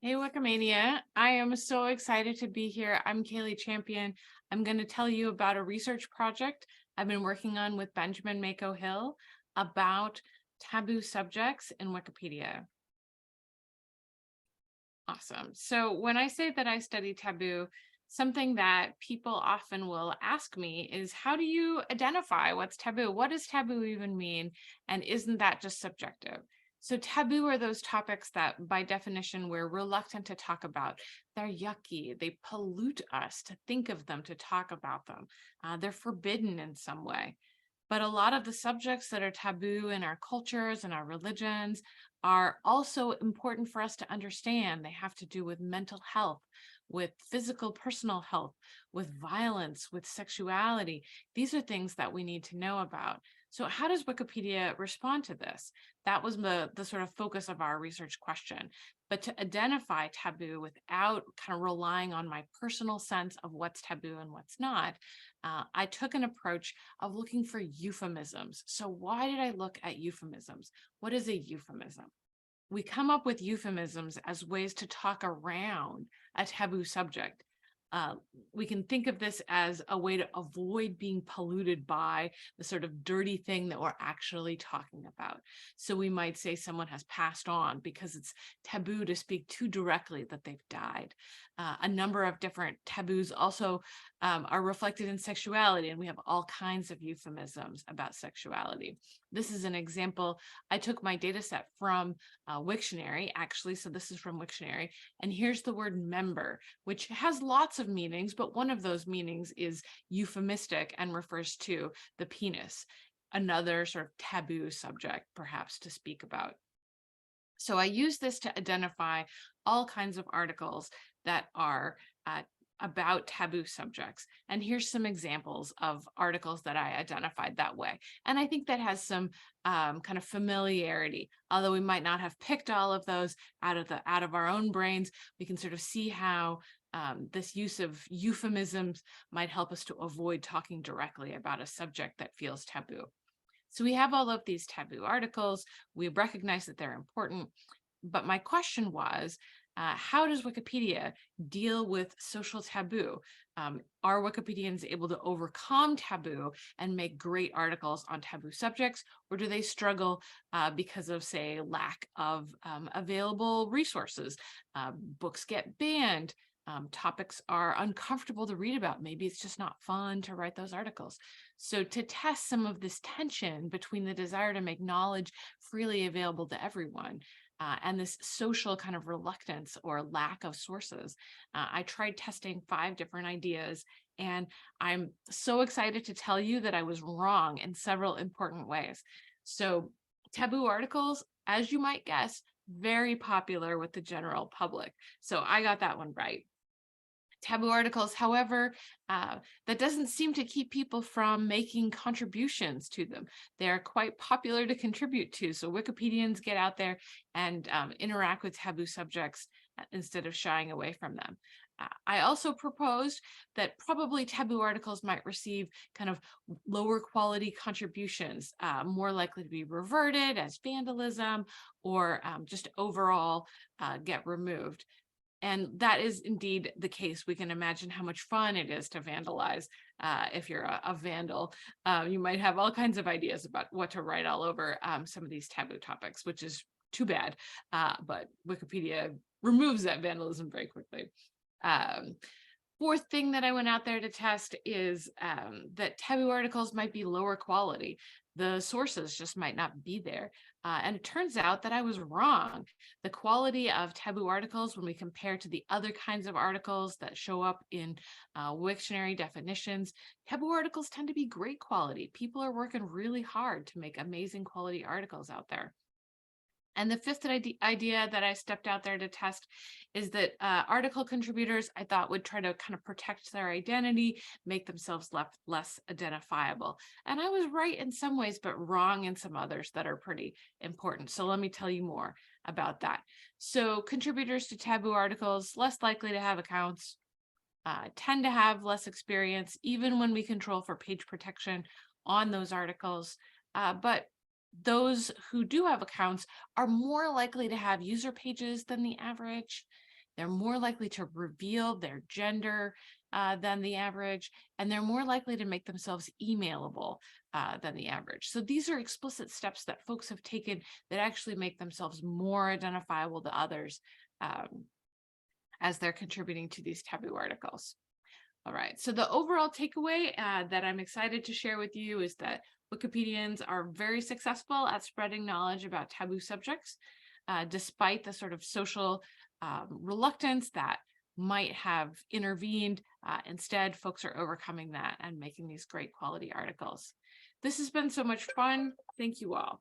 Hey, Wikimania. I am so excited to be here. I'm Kaylee Champion. I'm going to tell you about a research project I've been working on with Benjamin Mako Hill about taboo subjects in Wikipedia. Awesome. So when I say that I study taboo, something that people often will ask me is, how do you identify what's taboo? What does taboo even mean? And isn't that just subjective? So taboo are those topics that by definition we're reluctant to talk about. They're yucky. They pollute us to think of them, to talk about them. They're forbidden in some way. But a lot of the subjects that are taboo in our cultures and our religions are also important for us to understand. They have to do with mental health, with physical, personal health, with violence, with sexuality. These are things that we need to know about. So how does Wikipedia respond to this? That was the sort of focus of our research question. But to identify taboo without kind of relying on my personal sense of what's taboo and what's not, I took an approach of looking for euphemisms. So why did I look at euphemisms? What is a euphemism? We come up with euphemisms as ways to talk around a taboo subject. Uh, we can think of this as a way to avoid being polluted by the sort of dirty thing that we're actually talking about. So we might say someone has passed on because it's taboo to speak too directly that they've died. A number of different taboos also are reflected in sexuality, and we have all kinds of euphemisms about sexuality. This is an example. I took my data set from Wiktionary, actually, so this is from Wiktionary, and here's the word member, which has lots of meanings, but one of those meanings is euphemistic and refers to the penis, another sort of taboo subject, perhaps, to speak about. So I use this to identify all kinds of articles that are about taboo subjects. And here's some examples of articles that I identified that way. And I think that has some kind of familiarity, although we might not have picked all of those out of our own brains. We can sort of see how this use of euphemisms might help us to avoid talking directly about a subject that feels taboo. So we have all of these taboo articles. We recognize that they're important. But my question was, how does Wikipedia deal with social taboo? Are Wikipedians able to overcome taboo and make great articles on taboo subjects, or do they struggle because of, say, lack of available resources? Books get banned. Topics are uncomfortable to read about. Maybe it's just not fun to write those articles. So to test some of this tension between the desire to make knowledge freely available to everyone and this social kind of reluctance or lack of sources, I tried testing 5 different ideas. And I'm so excited to tell you that I was wrong in several important ways. So taboo articles, as you might guess, very popular with the general public. So I got that one right. Taboo articles, however, that doesn't seem to keep people from making contributions to them. They're quite popular to contribute to. So Wikipedians get out there and interact with taboo subjects instead of shying away from them. I also proposed that probably taboo articles might receive kind of lower quality contributions, more likely to be reverted as vandalism or just overall get removed. And that is indeed the case. We can imagine how much fun it is to vandalize if you're a vandal. You might have all kinds of ideas about what to write all over some of these taboo topics, which is too bad. But Wikipedia removes that vandalism very quickly. Um, Fourth thing that I went out there to test is that taboo articles might be lower quality. The sources just might not be there. And it turns out that I was wrong. The quality of taboo articles, when we compare to the other kinds of articles that show up in Wiktionary definitions, taboo articles tend to be great quality. People are working really hard to make amazing quality articles out there. And the fifth idea that I stepped out there to test is that article contributors, I thought, would try to kind of protect their identity, make themselves less identifiable. And I was right in some ways, but wrong in some others that are pretty important. So let me tell you more about that. So contributors to taboo articles, less likely to have accounts, tend to have less experience, even when we control for page protection on those articles. But those who do have accounts are more likely to have user pages than the average. They're more likely to reveal their gender than the average, and they're more likely to make themselves emailable than the average. So these are explicit steps that folks have taken that actually make themselves more identifiable to others as they're contributing to these taboo articles. All right, so the overall takeaway that I'm excited to share with you is that Wikipedians are very successful at spreading knowledge about taboo subjects, despite the sort of social reluctance that might have intervened. Instead, folks are overcoming that and making these great quality articles. This has been so much fun. Thank you all.